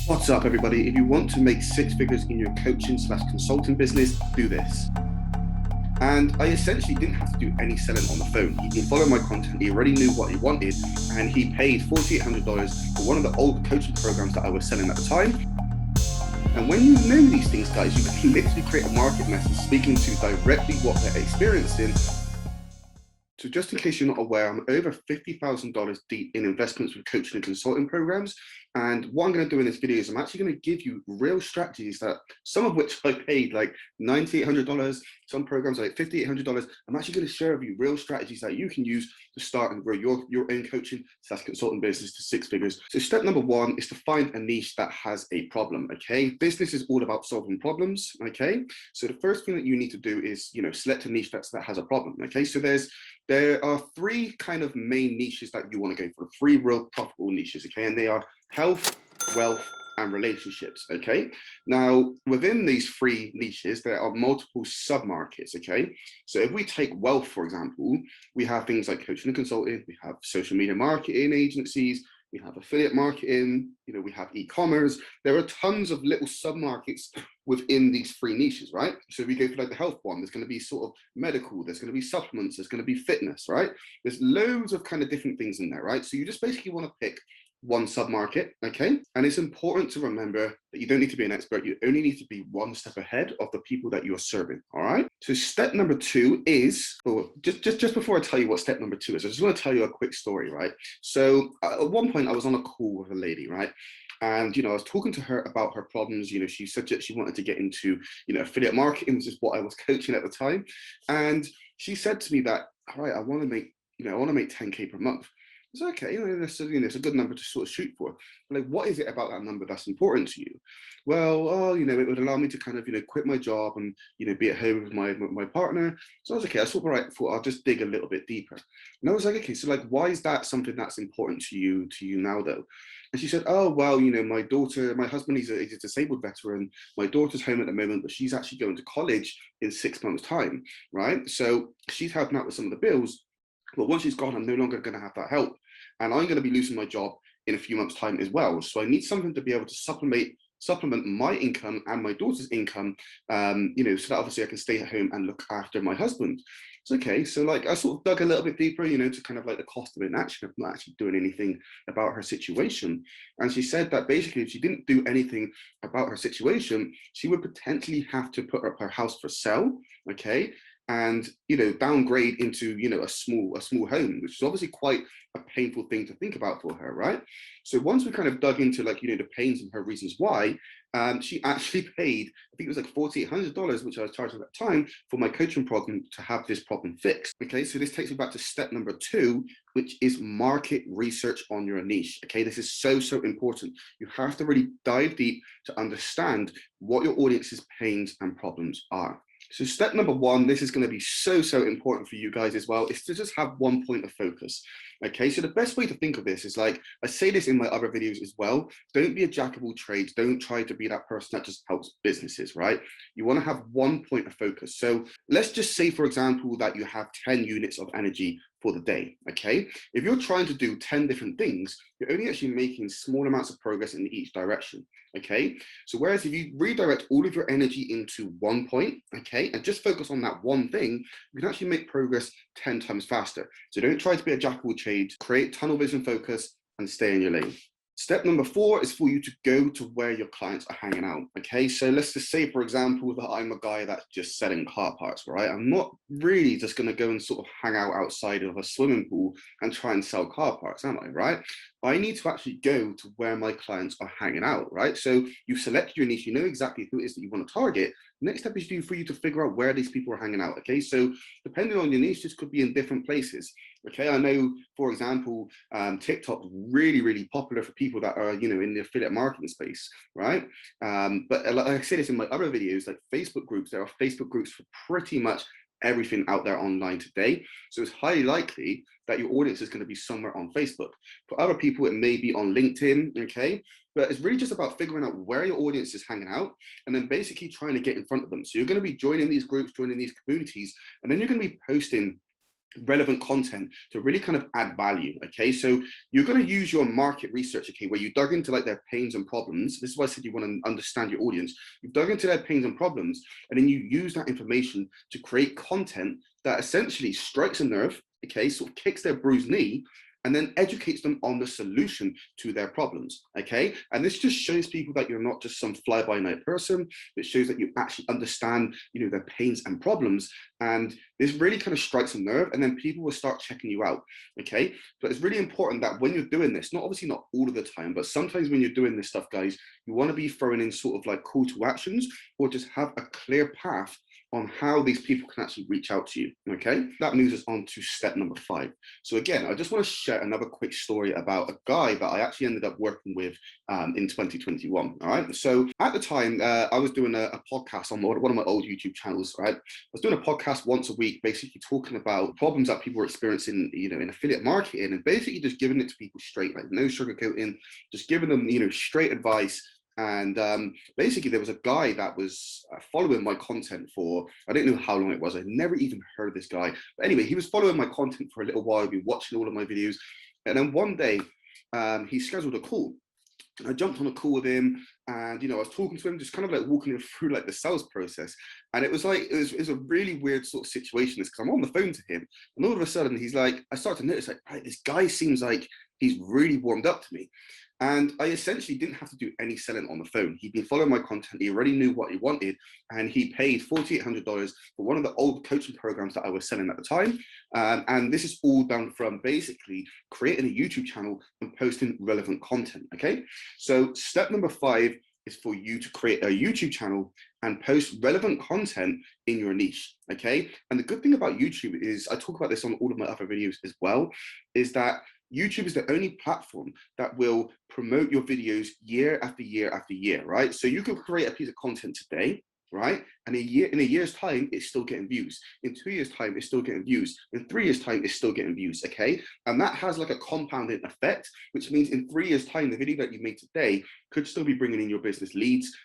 What's up, everybody? If you want to make six figures in your coaching slash consulting business, do this. And I essentially didn't have to do any selling on the phone. He can follow my content. He already knew what he wanted, and he paid $4,800 for one of the old coaching programs that I was selling at the time. And when you know these things, guys, you can literally create a market message speaking to directly what they're experiencing. So just in case you're not aware, I'm over $50,000 deep in investments with coaching and consulting programs. And what I'm going to do in this video is I'm actually going to give you real strategies that some of which I paid like $9,800, some programs are like $5,800. I'm actually going to share with you real strategies that you can use to start and grow your own coaching slash consulting business to six figures. So step number one is to find a niche that has a problem, okay? Business is all about solving problems, okay? So the first thing that you need to do is, select a niche that has a problem, okay? So there are three kind of main niches that you want to go for, three real profitable niches, okay? And they are health, wealth, and relationships, okay? Now, within these three niches, there are multiple sub-markets, okay? So if we take wealth, for example, we have things like coaching and consulting, we have social media marketing agencies, we have affiliate marketing, we have e-commerce. There are tons of little sub-markets within these three niches, right? So if we go for like the health one, there's going to be sort of medical, there's going to be supplements, there's going to be fitness, right? There's loads of kind of different things in there, right? So you just basically want to pick one sub-market, okay? And it's important to remember that you don't need to be an expert. You only need to be one step ahead of the people that you're serving, all right? So step number two is, just before I tell you what step number two is, I just want to tell you a quick story, right? So at one point I was on a call with a lady, right? And, I was talking to her about her problems. She said that she wanted to get into, affiliate marketing, which is what I was coaching at the time. And she said to me that, all right, I want to make 10K per month. It's okay, it's a good number to sort of shoot for. But like, what is it about that number that's important to you? Well, it would allow me to kind of, quit my job and, be at home with my partner. So I was okay, I thought I'll just dig a little bit deeper. And I was like, okay, so like, why is that something that's important to you now though? And she said, oh, well, my husband is a disabled veteran. My daughter's home at the moment, but she's actually going to college in 6 months' time, right? So she's helping out with some of the bills. But once she's gone, I'm no longer going to have that help. And I'm going to be losing my job in a few months' time as well. So I need something to be able to supplement my income and my daughter's income, so that obviously I can stay at home and look after my husband. It's okay. So like I sort of dug a little bit deeper, to kind of like the cost of inaction of not actually doing anything about her situation. And she said that basically if she didn't do anything about her situation, she would potentially have to put up her house for sale, okay? And downgrade into a small home, which is obviously quite a painful thing to think about for her, right? So once we kind of dug into like the pains and her reasons why, she actually paid, I think it was like $4,800, which I was charging at the time, for my coaching program to have this problem fixed. Okay, so this takes me back to step number two, which is market research on your niche. Okay, this is so important. You have to really dive deep to understand what your audience's pains and problems are. So step number one, this is going to be so important for you guys as well, is to just have one point of focus. Okay, so the best way to think of this is like, I say this in my other videos as well, don't be a jack of all trades. Don't try to be that person that just helps businesses, right? You want to have one point of focus. So let's just say, for example, that you have 10 units of energy for the day, okay? If you're trying to do 10 different things, you're only actually making small amounts of progress in each direction, okay? So whereas if you redirect all of your energy into one point, okay, and just focus on that one thing, you can actually make progress 10 times faster. So don't try to be a jack of all trades, create tunnel vision focus and stay in your lane. Step number four is for you to go to where your clients are hanging out, okay? So let's just say, for example, that I'm a guy that's just selling car parts, right? I'm not really just gonna go and sort of hang out outside of a swimming pool and try and sell car parts, am I, right? I need to actually go to where my clients are hanging out, right? So you select your niche, you know exactly who it is that you want to target. Next step is for you to figure out where these people are hanging out, okay? So depending on your niche, this could be in different places, okay? I know, for example, TikTok is really popular for people that are, in the affiliate marketing space, right? But like I said this in my other videos, like Facebook groups, there are Facebook groups for pretty much everything out there online today. So it's highly likely that your audience is going to be somewhere on Facebook. For other people, it may be on LinkedIn, okay? But it's really just about figuring out where your audience is hanging out and then basically trying to get in front of them. So you're going to be joining these groups, joining these communities, and then you're going to be posting relevant content to really kind of add value. Okay, so you're going to use your market research, okay, where you dug into like their pains and problems. This is why I said you want to understand your audience. You've dug into their pains and problems, and then you use that information to create content that essentially strikes a nerve, okay, sort of kicks their bruised knee, and then educates them on the solution to their problems. Okay, and this just shows people that you're not just some fly-by-night person. It shows that you actually understand, their pains and problems, and this really kind of strikes a nerve, and then people will start checking you out. Okay, but it's really important that when you're doing this, obviously not all of the time, but sometimes when you're doing this stuff, guys, you want to be throwing in sort of like call to actions, or just have a clear path on how these people can actually reach out to you. Okay, that moves us on to step number 5. So again, I just want to share another quick story about a guy that I actually ended up working with in 2021. All right, so at the time, I was doing a podcast on one of my old YouTube channels. Right, I was doing a podcast once a week, basically talking about problems that people were experiencing, in affiliate marketing, and basically just giving it to people straight, like no sugarcoating, just giving them, straight advice. And basically, there was a guy that was following my content for, I don't know how long it was. I'd never even heard of this guy. But anyway, he was following my content for a little while. He'd been watching all of my videos. And then one day, he scheduled a call. And I jumped on a call with him, and I was talking to him, just kind of like walking him through like the sales process. And it was like it was a really weird sort of situation, because I'm on the phone to him, and all of a sudden he's like, I start to notice like, right, this guy seems like he's really warmed up to me. And I essentially didn't have to do any selling on the phone. He'd been following my content. He already knew what he wanted. And he paid $4,800 for one of the old coaching programs that I was selling at the time. And this is all done from basically creating a YouTube channel and posting relevant content. Okay. So step number 5 is for you to create a YouTube channel and post relevant content in your niche. Okay. And the good thing about YouTube is, I talk about this on all of my other videos as well, is that YouTube is the only platform that will promote your videos year after year after year, right? So you can create a piece of content today, right? And in a year's time, it's still getting views. In 2 years' time, it's still getting views. In 3 years' time, it's still getting views, okay? And that has like a compounding effect, which means in 3 years' time, the video that you made today could still be bringing in your business leads,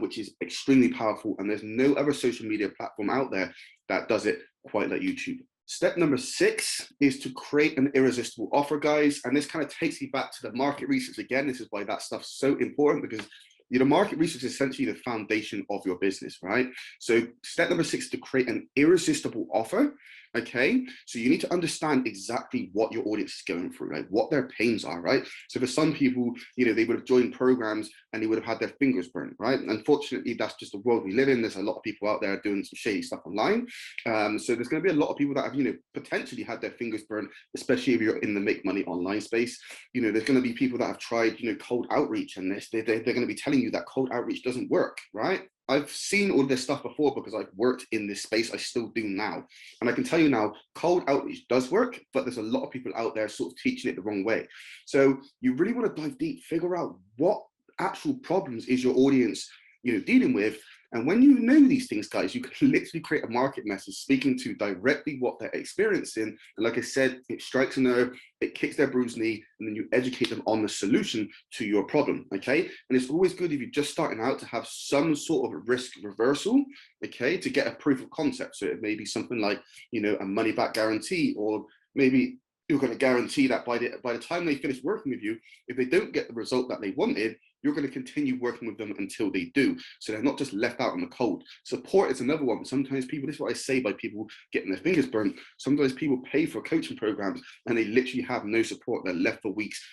which is extremely powerful. And there's no other social media platform out there that does it quite like YouTube. Step number 6 is to create an irresistible offer, guys. And this kind of takes you back to the market research again. This is why that stuff's so important, because market research is essentially the foundation of your business, right? So step number 6 is to create an irresistible offer. Okay, so you need to understand exactly what your audience is going through, like what their pains are, right? So for some people, they would have joined programs and they would have had their fingers burnt, right? Unfortunately, that's just the world we live in. There's a lot of people out there doing some shady stuff online. So there's going to be a lot of people that have, potentially had their fingers burnt, especially if you're in the make money online space. There's going to be people that have tried, cold outreach, and they're going to be telling you that cold outreach doesn't work, right? I've seen all this stuff before because I've worked in this space. I still do now. And I can tell you now, cold outreach does work, but there's a lot of people out there sort of teaching it the wrong way. So you really want to dive deep, figure out what actual problems is your audience, dealing with. And when you know these things, guys, you can literally create a market message speaking to directly what they're experiencing. And like I said, it strikes a nerve, it kicks their bruised knee, and then you educate them on the solution to your problem, okay? And it's always good if you're just starting out to have some sort of risk reversal, okay, to get a proof of concept. So it may be something like, a money back guarantee, or maybe you're going to guarantee that by the time they finish working with you, if they don't get the result that they wanted, you're going to continue working with them until they do. So they're not just left out in the cold. Support is another one. Sometimes people, this is what I say by people getting their fingers burnt. Sometimes people pay for coaching programs and they literally have no support. They're left for weeks,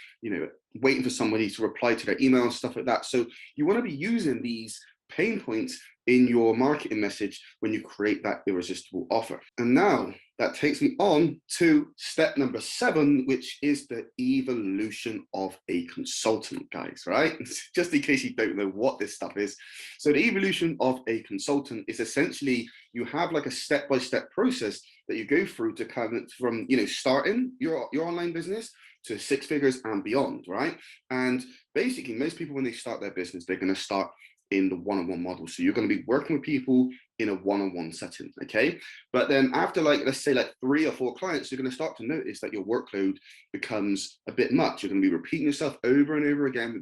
waiting for somebody to reply to their email and stuff like that. So you want to be using these pain points in your marketing message when you create that irresistible offer. And now that takes me on to step number 7, which is the evolution of a consultant, guys, right? Just in case you don't know what this stuff is. So the evolution of a consultant is essentially, you have like a step-by-step process that you go through to kind of from, starting your online business to 6 figures and beyond, right? And basically most people, when they start their business, they're going to start in the one-on-one model. So you're going to be working with people in a one-on-one setting, okay? But then after let's say 3 or 4 clients, you're going to start to notice that your workload becomes a bit much. You're going to be repeating yourself over and over again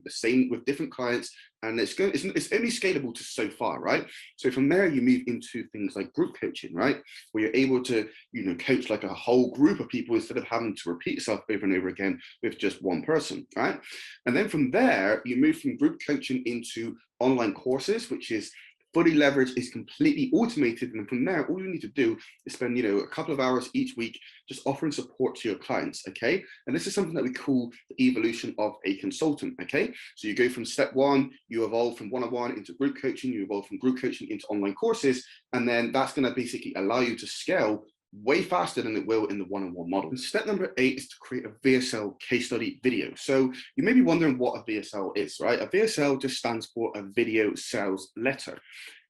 with different clients, And it's only scalable to so far, right? So from there, you move into things like group coaching, right? Where you're able to, coach like a whole group of people instead of having to repeat yourself over and over again with just one person, right? And then from there, you move from group coaching into online courses, which is fully leveraged, is completely automated. And from there, all you need to do is spend, a couple of hours each week just offering support to your clients, okay? And this is something that we call the evolution of a consultant, okay? So you go from step one, you evolve from one-on-one into group coaching, you evolve from group coaching into online courses, and then that's gonna basically allow you to scale way faster than it will in the one-on-one model. And step number 8 is to create a VSL case study video. So you may be wondering what a VSL is, right? A VSL just stands for a video sales letter.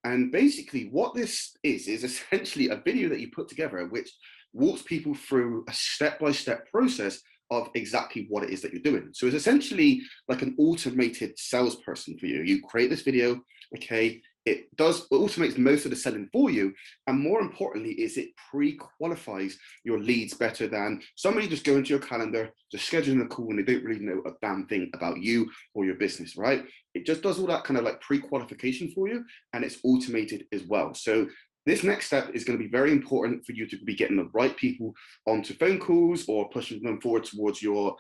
And basically what this is essentially a video that you put together which walks people through a step-by-step process of exactly what it is that you're doing. So it's essentially like an automated salesperson for you. You create this video, okay, it automates most of the selling for you, and more importantly is it pre-qualifies your leads better than somebody just going to your calendar, just scheduling a call when they don't really know a damn thing about you or your business, right? It just does all that kind of like pre-qualification for you, and it's automated as well. So this next step is going to be very important for you to be getting the right people onto phone calls or pushing them forward towards your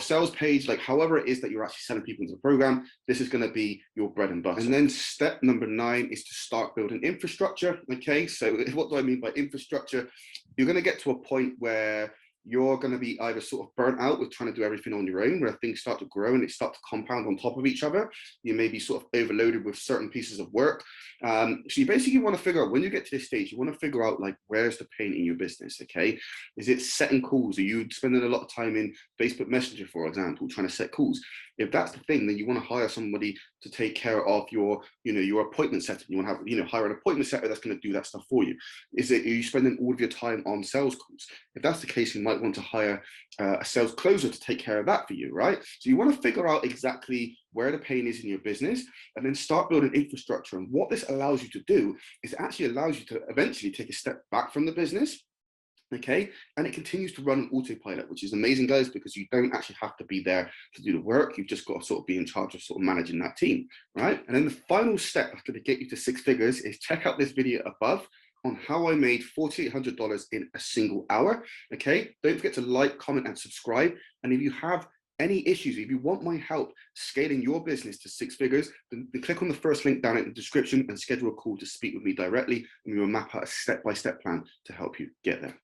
sales page, like however it is that you're actually selling people into the program. This is going to be your bread and butter. And then step number 9 is to start building infrastructure. Okay, so what do I mean by infrastructure? You're going to get to a point where you're going to be either sort of burnt out with trying to do everything on your own, where things start to grow and it starts to compound on top of each other. You may be sort of overloaded with certain pieces of work. So you basically want to figure out, when you get to this stage, you want to figure out like, where's the pain in your business, okay? Is it setting calls? Are you spending a lot of time in Facebook Messenger, for example, trying to set calls? If that's the thing, then you want to hire somebody to take care of your, your appointment setting. You want to have, hire an appointment setter that's going to do that stuff for you. Are you spending all of your time on sales calls? If that's the case, you might want to hire a sales closer to take care of that for you, right? So you want to figure out exactly where the pain is in your business and then start building infrastructure. And what this allows you to do is it actually allows you to eventually take a step back from the business. Okay, and it continues to run on autopilot, which is amazing, guys, because you don't actually have to be there to do the work. You've just got to sort of be in charge of sort of managing that team, right? And then the final step that's going to get you to 6 figures is check out this video above on how I made $4,800 in a single hour. Okay, don't forget to like, comment, and subscribe. And if you have any issues, if you want my help scaling your business to 6 figures, then click on the first link down in the description and schedule a call to speak with me directly, and we will map out a step-by-step plan to help you get there.